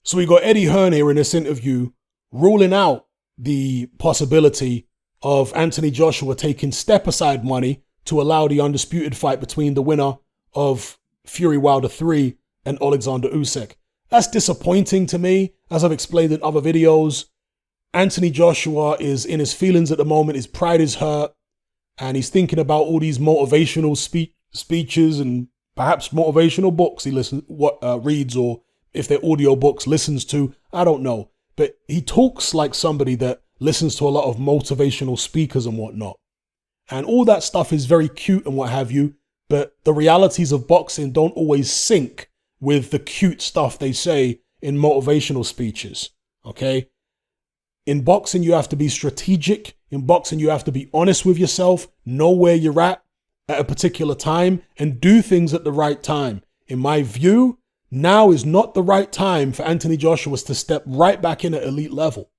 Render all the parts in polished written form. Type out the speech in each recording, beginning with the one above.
So we got Eddie Hearn here in this interview ruling out the possibility of Anthony Joshua taking step-aside money to allow the undisputed fight between the winner of Fury Wilder 3 and Alexander Usyk. That's disappointing to me. As I've explained in other videos, Anthony Joshua is in his feelings at the moment. His pride is hurt, and he's thinking about all these motivational speeches and perhaps motivational books he reads, or if they're audio books, listens to. I don't know. But he talks like somebody that listens to a lot of motivational speakers and whatnot. And all that stuff is very cute and what have you, but the realities of boxing don't always sync with the cute stuff they say in motivational speeches, okay? In boxing, you have to be strategic. In boxing, you have to be honest with yourself, know where you're at a particular time, and do things at the right time. In my view, now is not the right time for Anthony Joshua to step right back in at elite level.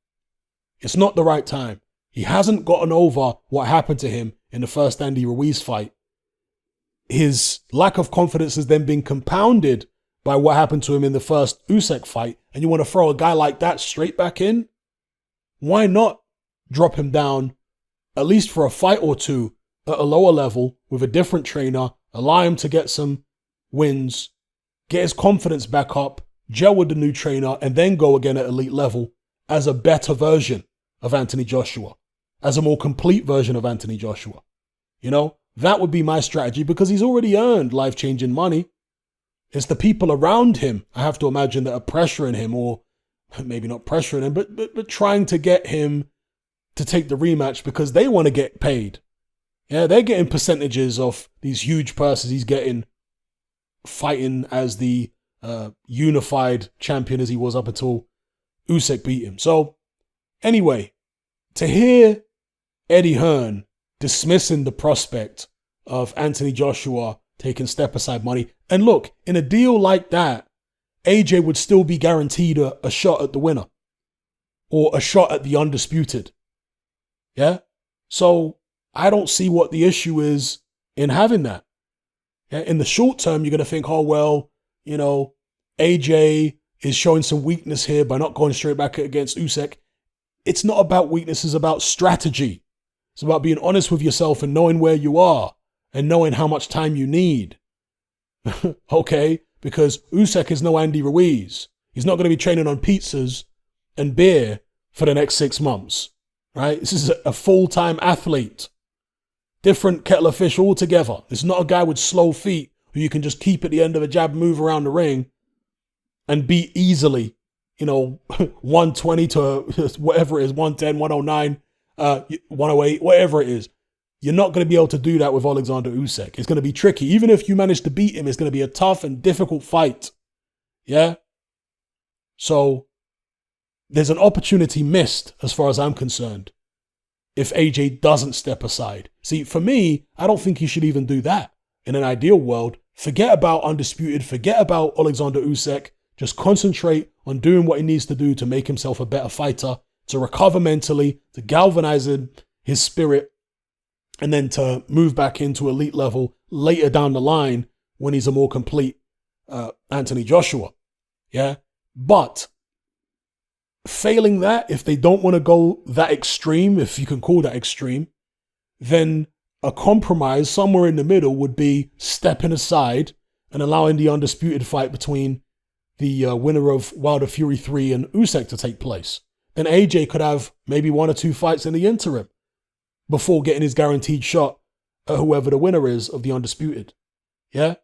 It's not the right time. He hasn't gotten over what happened to him in the first Andy Ruiz fight. His lack of confidence has then been compounded by what happened to him in the first Usyk fight, and you want to throw a guy like that straight back in? Why not drop him down, at least for a fight or two, at a lower level with a different trainer, allow him to get some wins, get his confidence back up, gel with the new trainer, and then go again at elite level as a better version of Anthony Joshua, as a more complete version of Anthony Joshua. You know, that would be my strategy, because he's already earned life-changing money. It's the people around him, I have to imagine, that are pressuring him, or maybe not pressuring him, but trying to get him to take the rematch because they want to get paid. Yeah, they're getting percentages of these huge purses he's getting fighting as the unified champion as he was up until Usyk beat him. So anyway, to hear Eddie Hearn dismissing the prospect of Anthony Joshua taking step-aside money, and look, in a deal like that, AJ would still be guaranteed a shot at the winner or a shot at the undisputed. Yeah? So I don't see what the issue is in having that. Yeah? In the short term, you're going to think, oh, well, you know, AJ is showing some weakness here by not going straight back against Usyk. It's not about weakness, it's about strategy. It's about being honest with yourself and knowing where you are and knowing how much time you need. Okay? Because Usyk is no Andy Ruiz. He's not going to be training on pizzas and beer for the next 6 months, right? This is a full-time athlete. Different kettle of fish altogether. This is not a guy with slow feet who you can just keep at the end of a jab, move around the ring and beat easily, 120 to whatever it is, 110, 109, 108, whatever it is. You're not going to be able to do that with Alexander Usyk. It's going to be tricky. Even if you manage to beat him, it's going to be a tough and difficult fight. Yeah? So there's an opportunity missed as far as I'm concerned if AJ doesn't step aside. See, for me, I don't think he should even do that. In an ideal world, forget about Undisputed, forget about Alexander Usyk. Just concentrate on doing what he needs to do to make himself a better fighter, to recover mentally, to galvanize his spirit, and then to move back into elite level later down the line when he's a more complete Anthony Joshua. Yeah? But failing that, if they don't want to go that extreme, if you can call that extreme, then a compromise somewhere in the middle would be stepping aside and allowing the undisputed fight between the winner of Wilder Fury 3 and Usyk to take place. Then AJ could have maybe 1 or 2 fights in the interim before getting his guaranteed shot at whoever the winner is of the undisputed. Yeah?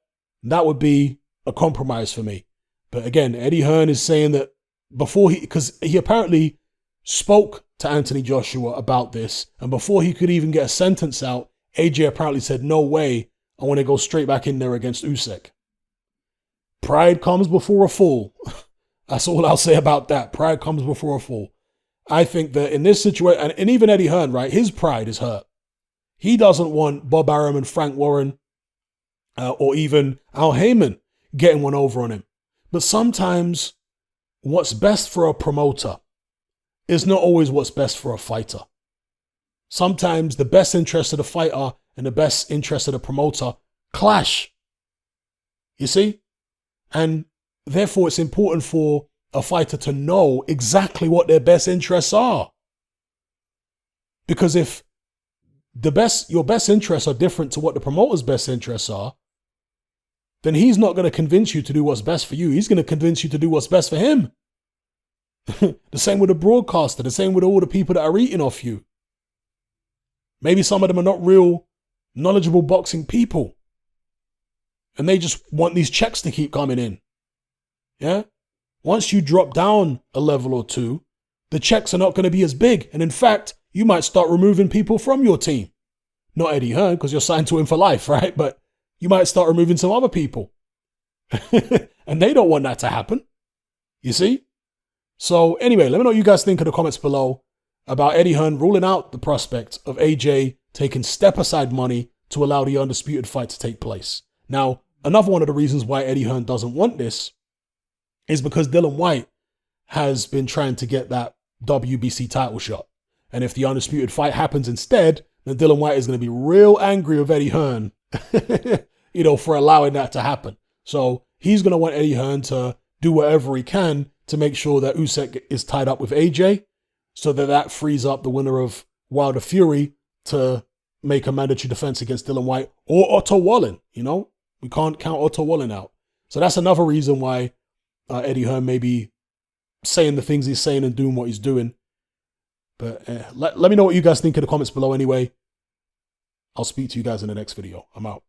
That would be a compromise for me. But again, Eddie Hearn is saying that because he apparently spoke to Anthony Joshua about this, and before he could even get a sentence out, AJ apparently said, no way, I want to go straight back in there against Usyk. Pride comes before a fall. That's all I'll say about that. Pride comes before a fall. I think that in this situation, and even Eddie Hearn, right, his pride is hurt. He doesn't want Bob Arum and Frank Warren or even Al Heyman getting one over on him. But sometimes what's best for a promoter is not always what's best for a fighter. Sometimes the best interest of the fighter and the best interest of the promoter clash. You see? And therefore it's important for a fighter to know exactly what their best interests are. Because if your best interests are different to what the promoter's best interests are, then he's not going to convince you to do what's best for you. He's going to convince you to do what's best for him. The same with the broadcaster, the same with all the people that are eating off you. Maybe some of them are not real knowledgeable boxing people, and they just want these checks to keep coming in. Yeah? Once you drop down a level or two, the checks are not going to be as big. And in fact, you might start removing people from your team. Not Eddie Hearn, because you're signed to him for life, right? But you might start removing some other people. And they don't want that to happen. You see? So anyway, let me know what you guys think in the comments below about Eddie Hearn ruling out the prospect of AJ taking step-aside money to allow the undisputed fight to take place. Now, another one of the reasons why Eddie Hearn doesn't want this is because Dillian Whyte has been trying to get that WBC title shot. And if the undisputed fight happens instead, then Dillian Whyte is going to be real angry with Eddie Hearn, for allowing that to happen. So he's going to want Eddie Hearn to do whatever he can to make sure that Usyk is tied up with AJ, so that frees up the winner of Wilder Fury to make a mandatory defense against Dillian Whyte or Otto Wallin. We can't count Otto Wallin out. So that's another reason why Eddie Hearn may be saying the things he's saying and doing what he's doing. But let me know what you guys think in the comments below anyway. I'll speak to you guys in the next video. I'm out.